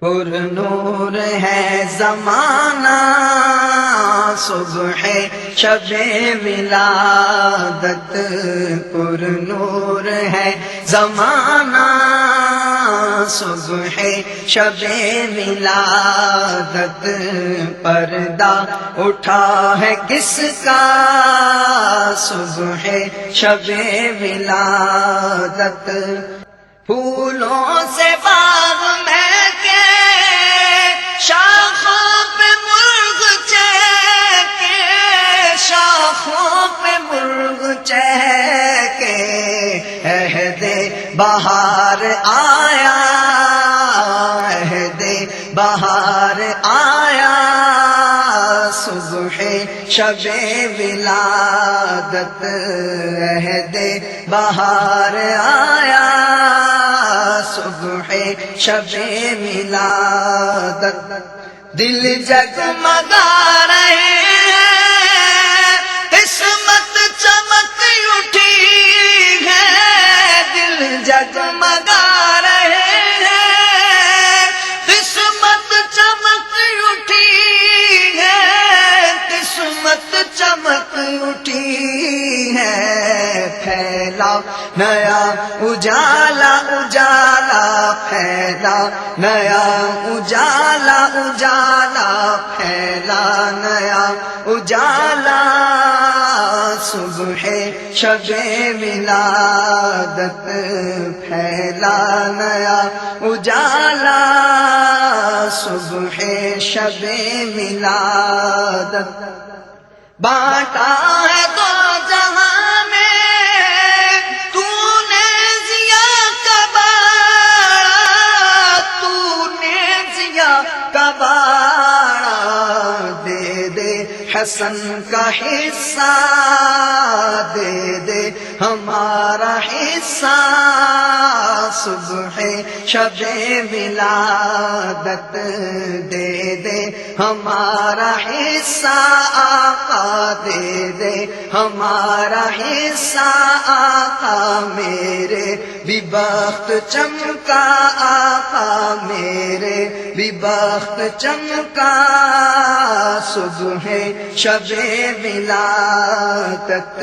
پر نور ہے زمانہ صبح شب ولادت، پر نور ہے زمانہ صبح شب ولادت، پردہ اٹھا ہے کس کا صبح شب ولادت، پھولوں سے باغ میں کے شاخوں پہ مرغ چہکے، شاخوں پہ مرغ چہکے، عہد بہار آیا، عہد بہار آیا، صبح شب ولادت، عہد بہار آیا، صبح شب ولادت، دل جگمگا رہے ہیں، قسمت چمک اٹھی ہے، دل جگمگا رہے ہیں، قسمت چمک اٹھی ہے، قسمت چمک اٹھی ہے، پھیلا نیا اجالا اجالا، پھیلا نیا اجالا اجالا، پھیلا نیا اجالا، صبح شب ولادت، پھیلا نیا اجالا، صبح شب ولادت، بانٹا ہے تو جہاں میں تو نے ضیا کا باڑا، تو نے ضیا کا باڑا، دے دے حسن کا حصہ، دے دے ہمارا حصہ، صبح شب ولادت، دے دے ہمارا حصہ آقا، دے دے ہمارا حصہ آقا، میرے بھی بخت چمکا آقا، میرے بھی بخت چمکا، صبح شب ولادت،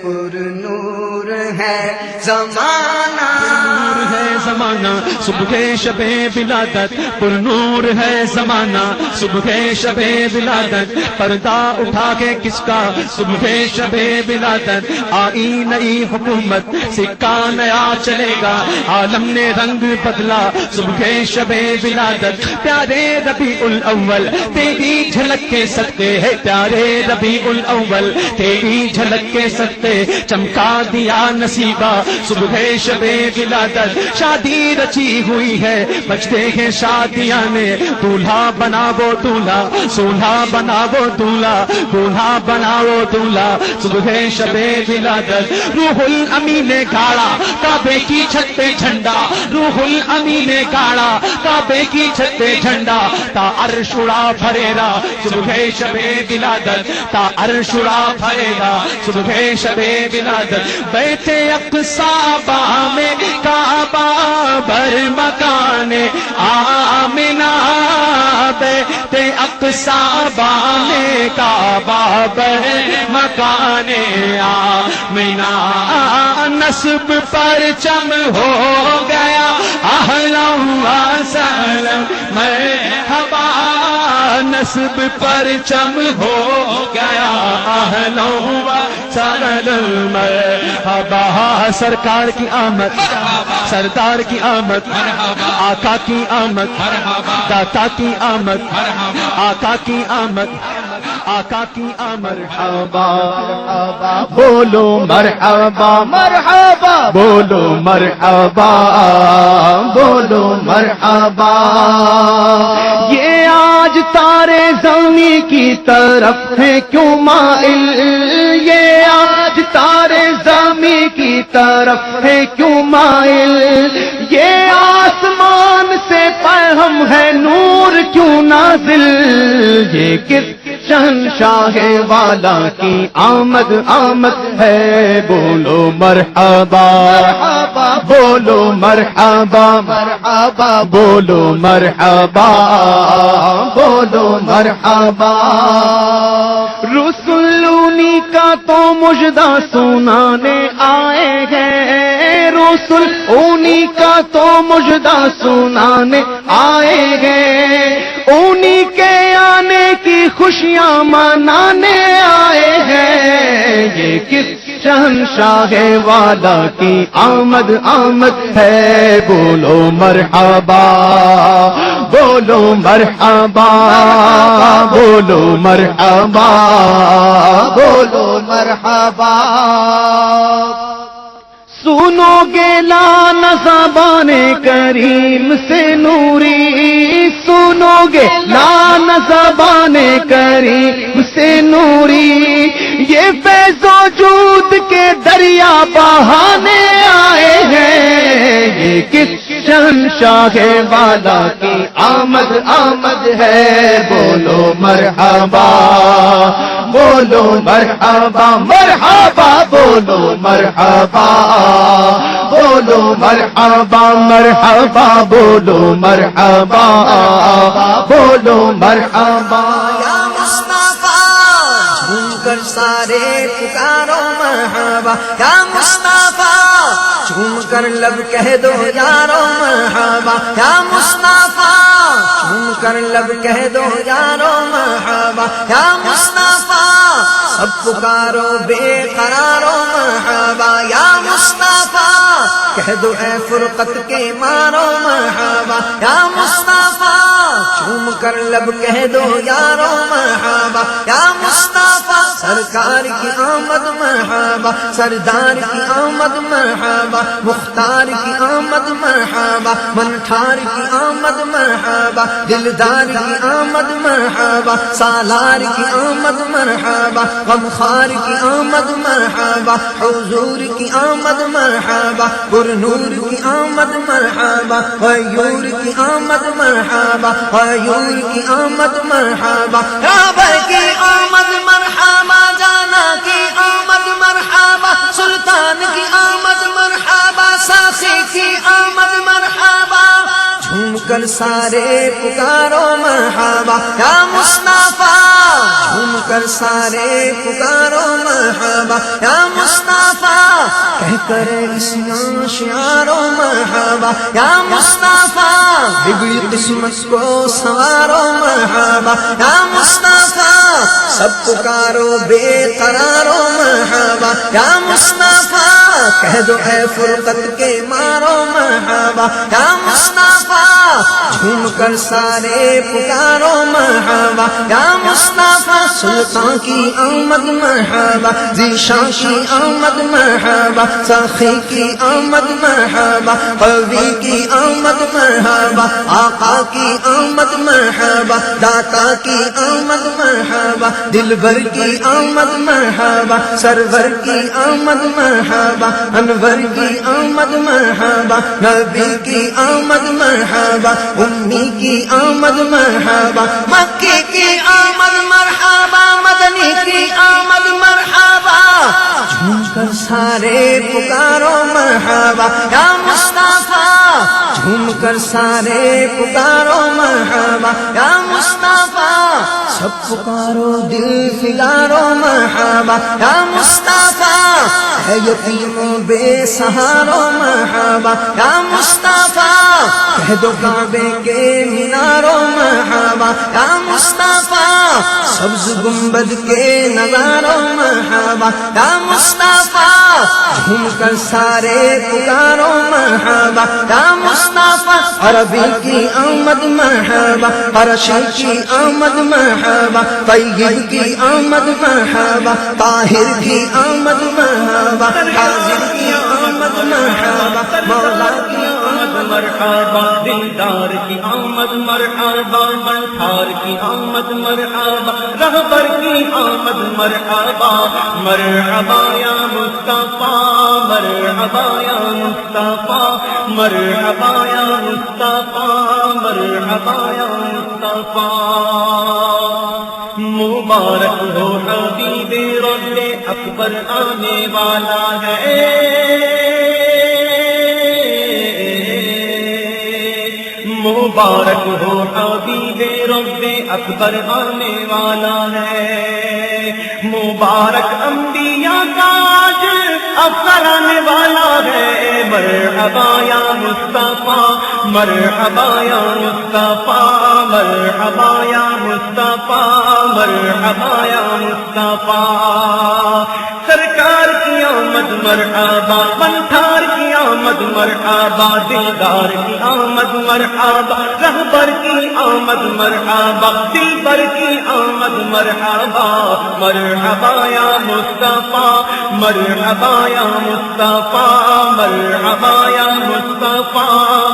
پر نور ہے زمانہ، نور ہے زمانہ صبح شب ولادت، پر نور ہے زمانہ صبح شب ولادت، پردہ اٹھا کے کس کا صبح شب ولادت، آئی نئی حکومت سکہ نیا چلے گا، عالم نے رنگ بدلا صبح شب ولادت، پیارے ربیع الاول تیری جھلک کے صدقے ہے، پیارے ربیع الاول تیری جھلک کے صدقے، چمکا دیا نصیبہ صبح شب ولادت، شادی رچی ہوئی ہے بجتے ہیں شادیاں نے، دولہا بنا وہ دولہا، سولہا بنا وہ دولہا، دولہا بنا وہ دولہا، صبح شب ولادت، روح الامین نے گاڑا کعبے کی چھت پہ جھنڈا، روح الامین نے گاڑا کعبے کی چھت پہ جھنڈا، تا عرش اڑا بھرے گا صبح شب ولادت، تا عرش اڑا بھرے گا صبح شب ولادت، بیت اقصی میں کعبہ بر مکان آمنہ، بیت اقصی میں کعبہ بر مکان آمنہ، نصب پرچم ہو گیا اہلا و سہلا مرحبا، نصب پرچم ہو گیا اہلا و سہلا مرحبا، سرکار کی آمد، سردار کی آمد، آقا کی آمد، داتا کی آمد، آقا کی آمد، آقا کی آمد، مرحبا بولو مرحبا مرحبا، بولو مرحبا بولو مرحبا، یہ آج تارے زمین کی طرف ہے کیوں مائل، یہ آج تارے زمین کی طرف ہے کیوں مائل، یہ آسمان سے پیغام ہے نور کیوں نازل، یہ کس شہنشاہ والا کی آمد آمد ہے، بولو مرحبا مرحبا، بولو مرحبا مرحبا، بولو مرحبا بولو مرحبا۔ رسولونی کا تو مجدہ سنانے آئے ہیں، رسول انہی کا تو مجدہ سنانے آئے ہیں، انہی کے آنے کی خوشیاں منانے آئے ہیں۔ یہ کس شہنشاہ والا کی آمد آمد ہے، بولو مرحبا بولو مرحبا، بولو مرحبا بولو مرحبا۔ سنو گے لانا زبان کریم سے نوری، سنو گے لانا زبان کریم سے نوری، یہ فیض و جود کے دریا بہانے آئے ہیں۔ یہ کس شہنشاہ والا کی آمد آمد ہے، بولو مرحبا بولو مرحبا مرحبا، بولو مرحبا بولو مرحبا مرحبا، بولو مرحبا بولو مرحبا۔ یا مصطفیٰ جھوم کر سارے پکارو مرحبا، یا مصطفیٰ جھوم کر لب کہہ دو یارو مرحبا، یا مصطفیٰ جھوم کر لب کہہ دو یارو مرحبا، یا مصطفیٰ سب پکارو بے قرارو مرحبا، یا مصطفیٰ کہہ دو اے فرقت کے مارو مرحبا، یا مصطفیٰ جھوم کر لب کہہ دو یارو مرحبا، یا مصطفیٰ سرکار کی آمد مرحبا، سردار کی آمد مرحبا، مختار کی آمد مرحبا، منٹھار کی آمد مرحبا، دلدار کی آمد مرحبا، سالار کی آمد مرحبا، غمخوار کی آمد مرحبا، حضور کی آمد مرحبا، پر نور کی آمد مرحبا، غیور کی آمد مرحبا، غیور کی آمد مرحبا، رابر کی آمد مرحبا، جانا کی آمد مرحبا، سلطان کی آمد مرحبا، ساخی کی آمد مرحبا، جھوم کر سارے پکارو مرحبا، یا مصطفیٰ جھوم کر سارے پکارو مرحبا، یا مصطفیٰ کہہ کر اسیاں شعارو مرحبا، یا مصطفیٰ بگڑی قسمت کو سوارو مرحبا، یا مصطفیٰ سب پکارو بے قرارو مرحبا، یا مصطفیٰ کہہ دو اے فرقت کے مارو مرحبا، یا مصطفیٰ جھوم کر سارے پکارو مرحبا، یا مصطفیٰ سلطان کی آمد مرحبا، ذیشان کی آمد مرحبا، ساخی کی آمد مرحبا، قوی کی آمد مرحبا، آقا کی آمد مرحبا، داتا کی آمد مرحبا، دلبر کی آمد مرحبا، سرور کی آمد مرحبا، انور کی آمد مرحبا، نبی کی آمد مرحبا، امی کی آمد مرحبا، مکی کی آمد مرحبا، مدنی کی آمد مرحبا، جھوم کر سارے پکارو مرحبا، یا مصطفیٰ جھوم کر سارے پکارو مرحبا، یا مصطفیٰ سب پکارو دل فگارو مرحبا، یا مصطفیٰ ہے یتیموں بے سہارو مرحبا، یا مصطفیٰ کہہ دو کعبے کے مینارو مرحبا، یا مصطفیٰ سبز گنبد کے نظارو مرحبا، یا مصطفیٰ جھوم کر سارے پکارو مرحبا، یا مصطفیٰ عربی کی آمد مرحبا، عرشی کی آمد مرحبا، طیب کی آمد مرحبا، طاہر کی آمد مرحبا، حاضر کی آمد مرحبا، مولا کی آمد مرحبا، دلدار کی آمد مرحبا، منٹھار کی آمد مرحبا، رہبر کی آمد مرحبا، مرحبا یا مصطفیٰ، مرحبا یا مصطفیٰ، مرحبا یا مصطفیٰ، مرحبا یا مصطفیٰ، مبارک ہو حبیب رب اکبر آنے والا ہے، مبارک ہو حبیب رب اکبر آنے والا ہے، مبارک انبیاء کا آج افسر آنے والا ہے، مرحبا یا مصطفیٰ، مرحبا یا مصطفیٰ، مرحبا یا مصطفیٰ، مرحبا یا مصطفیٰ، سرکار کی آمد مرحبا، بنٹھار کی آمد مرحبا، دلدار کی آمد مرحبا، رہبر کی آمد مرحبا، دلبر کی آمد مرحبا، مرحبا یا مصطفیٰ، مرحبا یا مصطفیٰ، مرحبا یا مصطفیٰ،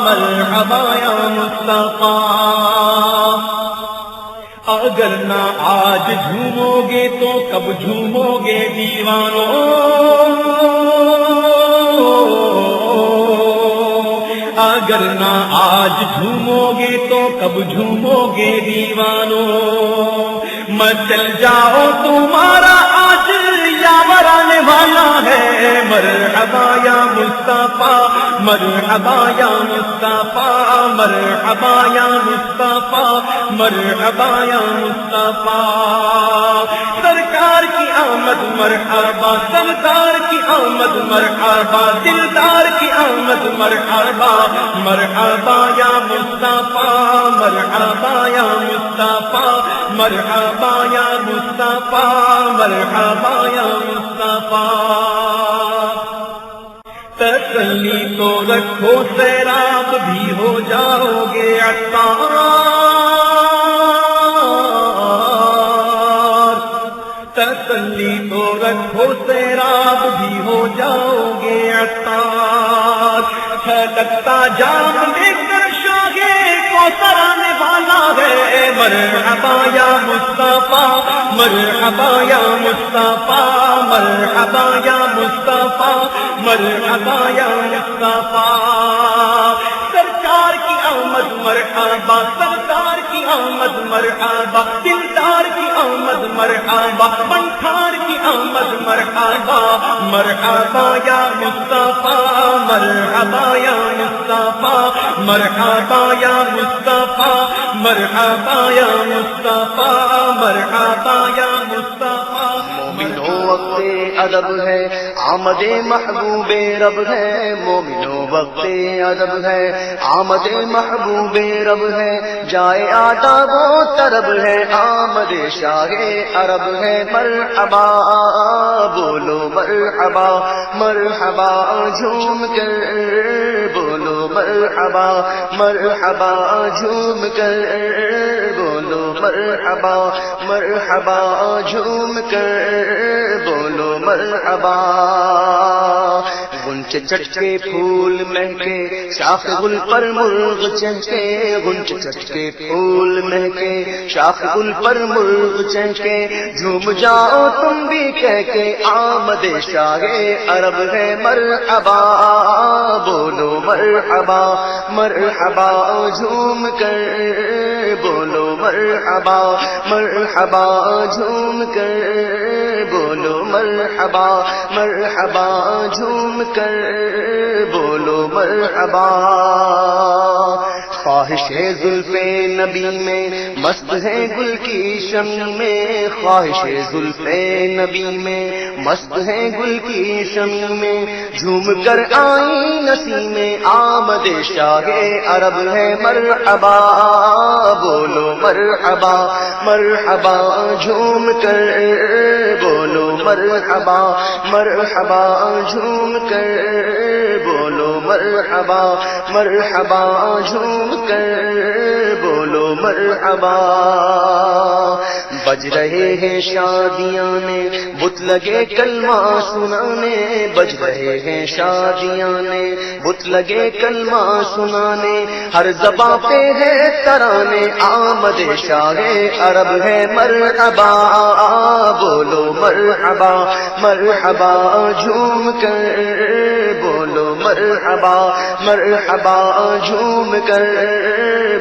مرحبا یا مصطفیٰ۔ اگر نہ آج جھومو گے تو کب جھومو گے دیوانوں، اگر نہ آج جھومو گے تو کب جھومو گے دیوانوں، مچل جاؤ تمہارا آج یاور آنے والا ہے، مرحبا یا مصطفیٰ، مرحبا یا مصطفیٰ، مرحبا یا مصطفیٰ، مرحبا یا مصطفیٰ، سرکار کی آمد مرحبا، سردار کی آمد مرحبا، دلدار کی آمد مرحبا، مرحبا یا مصطفیٰ، مرحبا یا مصطفیٰ، مرحبا یا مصطفیٰ، مرحبا یا مصطفیٰ۔ تسلی تو رکھو سیراب بھی ہو جاؤ گے عطار، تسلی تو رکھو سیراب بھی ہو جاؤ گے عطار، چھلکتا جام لے کر شاہے کوثر آنے والا ہے، مرحبا یا مصطفیٰ، مرحبا یا مصطفیٰ، مرحبا یا مصطفیٰ، مرحبا یا مصطفیٰ، سرکار کی آمد مرحبا، سردار کی آمد مرحبا، دلدار کی آمد مرحبا، بنٹھار کی آمد مرحبا، مرحبا یا مصطفیٰ، مرحبا یا مصطفیٰ، مرحبا یا مصطفیٰ، مرحبا یا مصطفیٰ، مرحبا یا مصطفیٰ۔ مومنوں وقت ادب ہے، آمد محبوب رب ہے، مومنوں وقت ادب ہے، آمد محبوب رب ہے، جائے آداب و طرب ہے، آمد شاہ عرب ہے، مرحبا بولو مرحبا، مرحبا جھوم کر بولو مرحبا، مرحبا جھوم کر بولو مرحبا، مرحبا جھوم کر بولو مرحبا، غنچ چٹ کے پھول مہکے، شاخ گل پر مرغ چہکے، غنچ چٹ کے پھول مہکے، شاخ گل پر مرغ چہکے، جھوم جاؤ تم بھی کہہ کے، آمد شاہ عرب ہے، مرحبا بولو مرحبا، مرحبا جھوم کر بولو مرحبا، مرحبا جھوم کر بولو مرحبا، مرحبا جھوم کر بولو مرحبا، خواہش ہے زلف نبی میں، مست ہے گل کی شمع میں، خواہش ہے زلف نبی میں، مست ہے گل کی شمع میں، جھوم کر آئی نسیم آمد شاہ عرب ہے، مرحبا بولو مرحبا، مرحبا جھوم کر بولو مرحبا، مرحبا جھوم کر بولو مرحبا، مرحبا جھوم کر بولو مرحبا، بج رہے ہیں شادیاں نے بت لگے کلمہ سنانے، بج رہے ہیں شادیاں نے بت لگے کلمہ سنانے، ہر زباں پہ ہے ترانے، آمد شاہ عرب ہے، مرحبا بولو مرحبا، مرحبا جھوم کر بولو مرحبا، مرحبا جھوم کر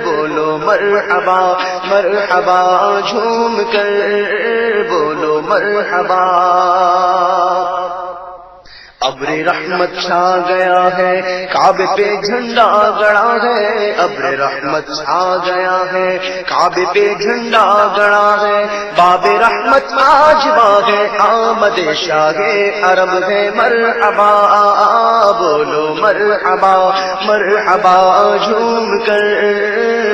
بولو مرحبا مرحبا جھوم کر بولو مرحبا ابر رحمت چھا گیا ہے کعبے پہ جھنڈا گڑا ہے ابر رحمت چھا گیا ہے کعبے پہ جھنڈا گڑا ہے باب رحمت آج باغ آمد شاہ عرب ہے مرحبا بولو مرحبا مرحبا جھوم کر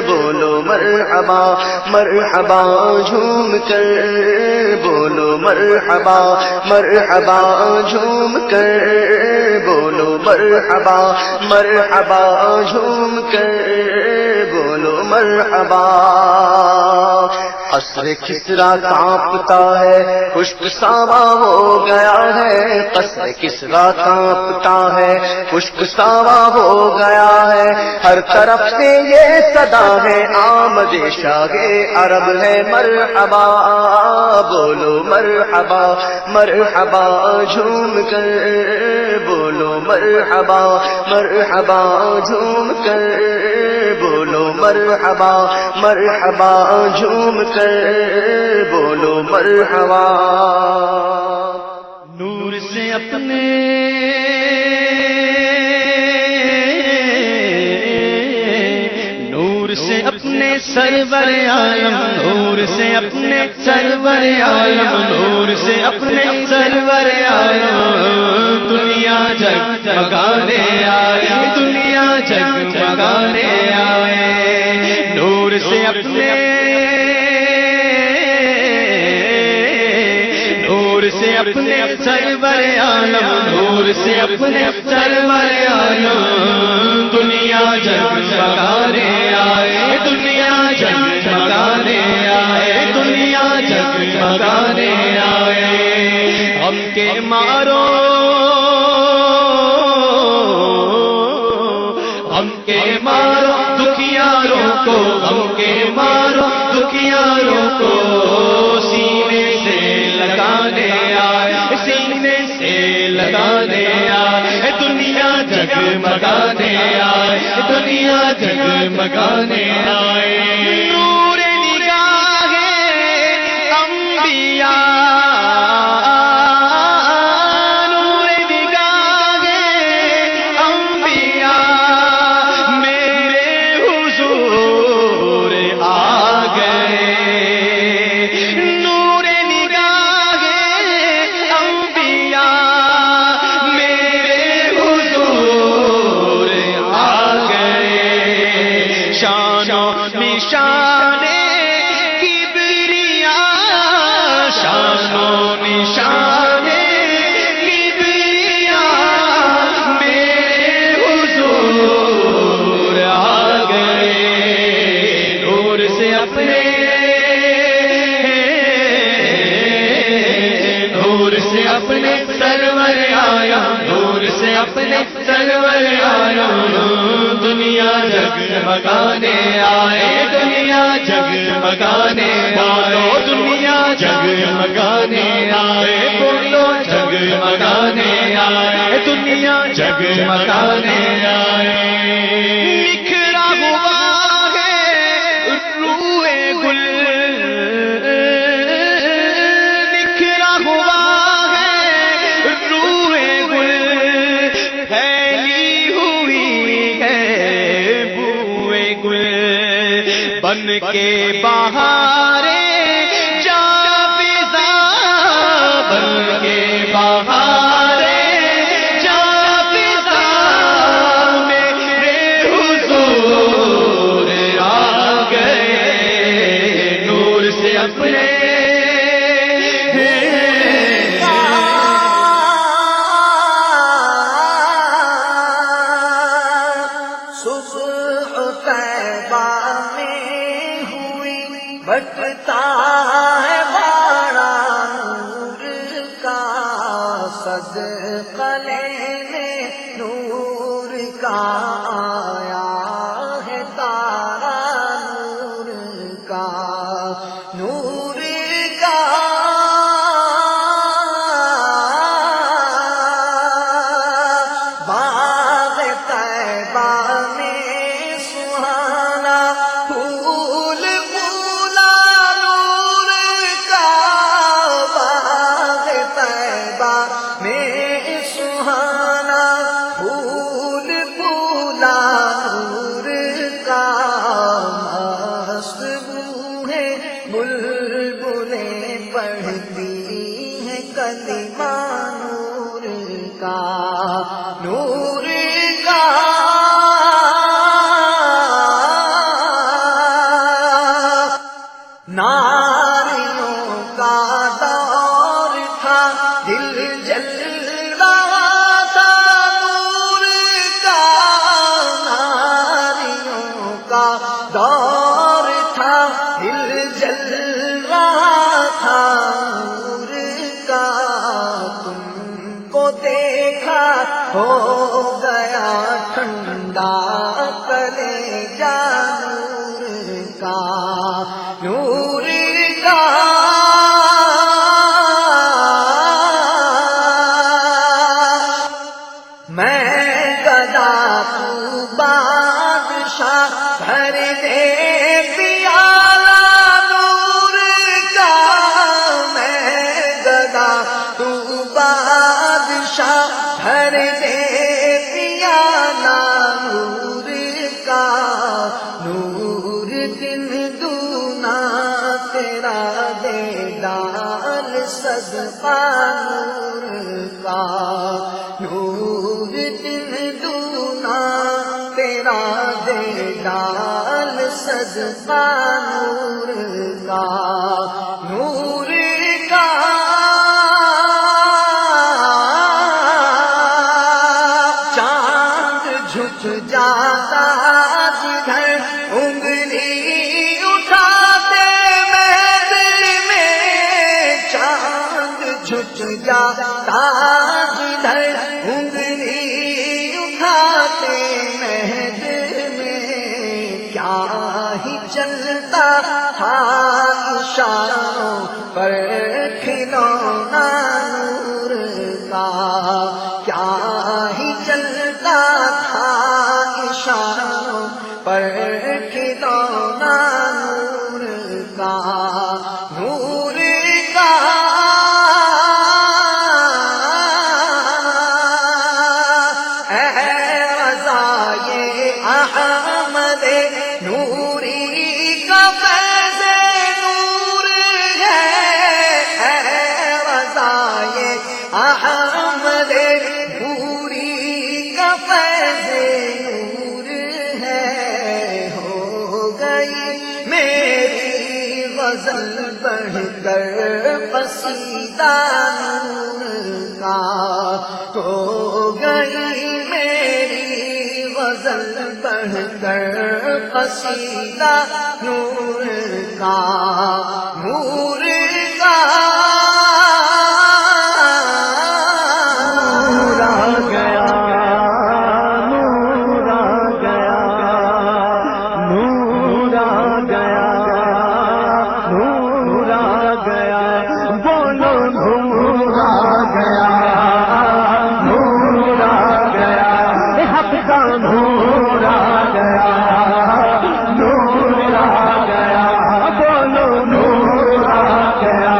بولو مرحبا مرحبا جھوم کر بولو مرحبا مرحبا جھوم کر بولو مرحبا مرحبا جھوم کر بولو مرحبا قصر کسرا کانپتا ہے خشک ساوا ہو گیا ہے قصر کسرا کانپتا ہے خشک ساوا ہو گیا ہے ہر طرف سے یہ صدا ہے آمد شاہ عرب ہے مرحبا بولو مرحبا مرحبا جھوم کر بولو مرحبا مرحبا جھوم کر بولو مرحبا مرحبا جھوم کر بولو مرحبا نور سے اپنے سرور عالم نور سے اپنے سرور عالم نور سے اپنے سرور عالم دنیا جگمگانے آئے دنیا جگمگانے آئے نور سے اپنے نور سے اپنے سرور عالم نور سے اپنے سرور عالم دنیا جگمگانے آئے دنیا جگمگانے آئے دنیا جگمگانے آئے ہم کے مارو ہم کے مارو دکھیاروں کو ہم کے مارو دکھیاروں کو سینے سے لگانے آئے سینے سے لگانے آئے دنیا جگمگانے آئے دنیا جگمگانے آئے نور نگاہ انبیاء نور نگاہ انبیاء میرے حضور آ گئے نور نگاہ انبیاء میرے حضور آ گئے شان و نشان کبریا شان و نشان کبریا میرے حضور آ گئے نور سے اپنے نور سے اپنے سرور آیا نور سے اپنے سرور آیا دنیا جگمگانے آئے دنیا جگمگانے آئے دنیا جگمگانے آئے بولو جگمگانے آئے دنیا جگمگانے آئے نکھرا ہوا ہے روئے گل نکھرا ہوا ہے روئے گل پھیلی ہوئی ہے بوئے گل بن کے بہارے جا فضا بن کے بہارے جا فضا میرے حضور آ گئے نور سے اپنے صبح طیبہ میں ہوئی بٹتا ہے بارہ نور کا صدقہ لینے نور کا آیا ہے تارا نور کا نور کا باغ طیبہ میں سہانا پھول کلمہ نور کا، نور کا ناریوں کا دور تھا، دل جل رہا تھا نور کا، ناریوں کا دور تھا، دل جل رہا تھا نور کا، تم کو دیکھا ہو گیا ٹھنڈا کلیجہ نور کا، نور کا میں گدا تو بادشاہ بھر دے پیالہ نور کا، میں گدا تو بادشاہ بھر دے پیالہ نور کا، نور دن دونا تیرا دے ڈال صدقہ نور کا، نور دن دونا تیرا دے ڈال صدقہ نور کا، نور کا چاند جھک جاتا جدھر انگلی اٹھاتے مہد میں، چاند جھک جاتا جدھر انگلی اٹھاتے مہد میں، کیا ہی چلتا تھا اشاروں پر کھلونا نور کا، کیا ہی چلتا تھا اشاروں پر کھلونا نور کا، نور کا اے رضائے احمد نوری کا فیض نور ہے، اے رضائے احمد نوری کا فیض نور ہے، ہو گئی میری غزل بڑھ کر قصیدہ نور کا، ہو گئی میری غزل بڑھ کر قصیدہ نور کا، نور کا نور آ گیا، نور آ گیا، نور آ گیا، نور آ گیا، بولو نور آ گیا، نور آ گیا، حق کا نور آ گیا، نور آ گیا، بولو نور آ گیا،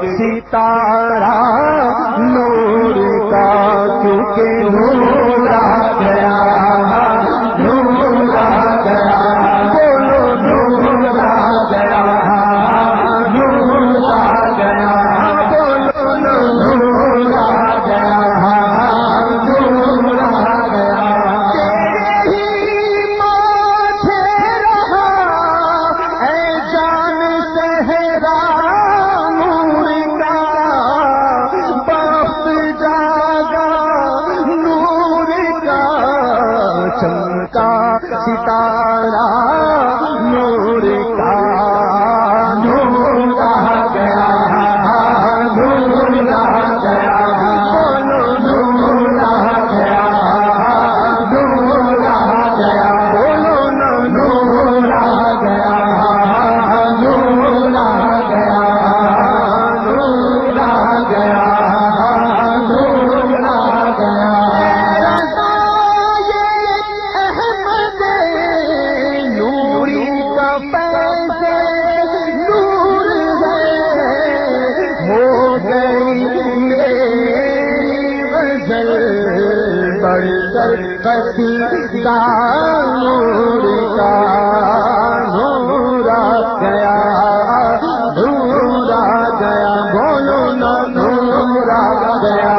ستارہ نور کا کیونکہ نور آ گیا نور آ گیا بولو نور آ گیا نور آ گیا بولو نور آ گیا نور آ گیا تیرے ہی ماتھے رہا اے جان صحرا نور کا بخت جاگا نور کا چمکا ستارہ نور کا نور آ گیا نور آ گیا بولو نور آ گیا نور آ گیا بولو نور آ گیا نور آ گیا نور آ گیا نور آ گیا احمد نوری کا پیسے نور ہے ہو گئی میری غزل بڑھ کر قصیدہ نور کا نور آ گیا نور آ گیا بولو نور آ گیا